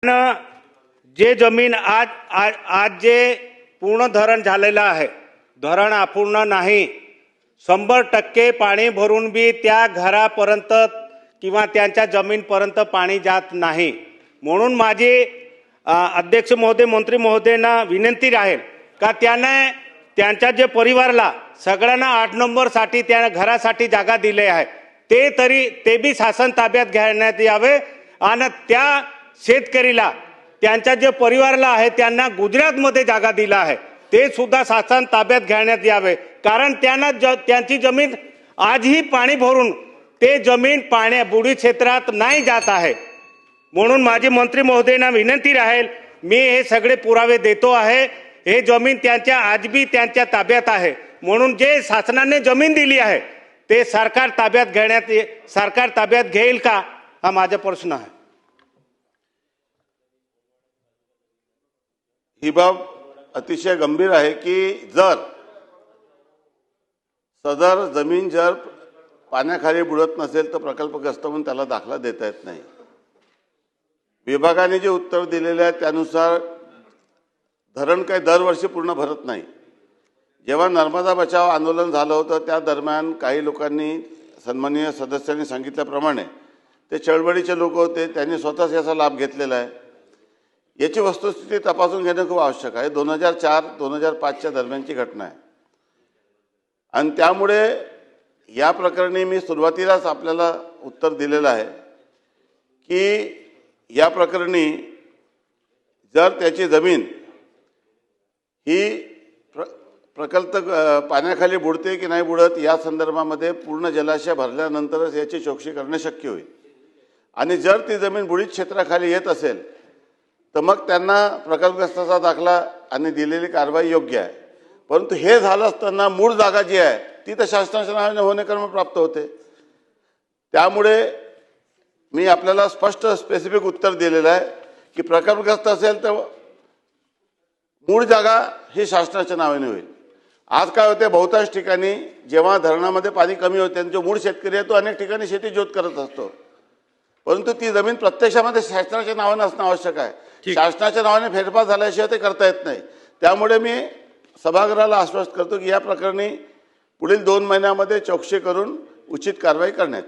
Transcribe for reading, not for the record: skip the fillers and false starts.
पण जे जमीन आज आज आज जे पूर्ण धरण झालेलं आहे, धरण अपूर्ण नाही, 100% पाणी भरून बी त्या घरापर्यंत किंवा त्यांच्या जमीनपर्यंत पाणी जात नाही। म्हणून माझी अध्यक्ष महोदय, मंत्री महोदयांना विनंती राहील का त्याने त्यांच्या जे परिवाराला सगळ्यांना 8 नंबरसाठी त्या घरासाठी जागा दिली आहे ते बी शासन ताब्यात घेण्यात यावे आणि त्या शेतकरीला त्यांच्या जे परिवाराला आहे त्यांना गुजरातमध्ये जागा दिला आहे ते सुद्धा शासन ताब्यात घेण्यात यावे, कारण त्यांना त्यांची जमीन आजही पाणी भरून ते जमीन बुडी क्षेत्रात नाही जात आहे। म्हणून माझी मंत्री महोदयांना विनंती राहील, मी हे सगळे पुरावे देतो आहे, हे जमीन त्यांच्या आज भी त्यांच्या ताब्यात आहे। म्हणून जे शासनाने जमीन दिली आहे ते सरकार ताब्यात घेईल का, हा माझा प्रश्न आहे। ही बाब अतिशय गंभीर आहे की जर सदर जमीन जर पाण्याखाली बुडत नसेल तर प्रकल्पग्रस्त म्हणून त्याला दाखला देता येत नाही। विभागाने जे उत्तर दिलेले आहे त्यानुसार धरण काही दरवर्षी पूर्ण भरत नाही। जेव्हा नर्मदा बचाव आंदोलन झालं होतं त्या दरम्यान काही लोकांनी, सन्माननीय सदस्यांनी सांगितल्याप्रमाणे ते चळवळीचे लोक होते, त्यांनी स्वतःच याचा लाभ घेतलेला आहे। याची वस्तुस्थिती तपासून घेणं खूप आवश्यक आहे। 2004-2005च्या दरम्यानची घटना आहे आणि त्यामुळे या प्रकरणी मी सुरुवातीलाच आपल्याला उत्तर दिलेलं आहे की या प्रकरणी जर त्याची जमीन ही प्रकल्प पाण्याखाली बुडते की नाही बुडत या संदर्भामध्ये पूर्ण जलाशय भरल्यानंतरच याची चौकशी करणे शक्य होईल आणि जर ती जमीन बुडीत क्षेत्राखाली येत असेल तर मग त्यांना प्रकल्पग्रस्ताचा दाखला आणि दिलेली कारवाई योग्य आहे। परंतु हे झालं असताना मूळ जागा जी आहे ती तर शासनाच्या नावाने होणे क्रमप्राप्त होते। त्यामुळे मी आपल्याला स्पष्ट स्पेसिफिक उत्तर दिलेलं आहे की प्रकल्पग्रस्त असेल तर मूळ जागा ही शासनाच्या नावाने होईल। आज काय होते, बहुतांश ठिकाणी जेव्हा धरणामध्ये पाणी कमी होते आणि जो मूळ शेतकरी आहे तो अनेक ठिकाणी शेती जोत करत असतो, परंतु ती जमीन प्रत्यक्षामध्ये शासनाच्या नावाने असणं आवश्यक आहे। शासनाच्या नावाने फेरफार झाल्याशिवाय ते करता येत नाही। त्यामुळे मी सभागृहाला आश्वस्त करतो की या प्रकरणी पुढील 2 महिन्यामध्ये चौकशी करून उचित कारवाई करण्यात येईल।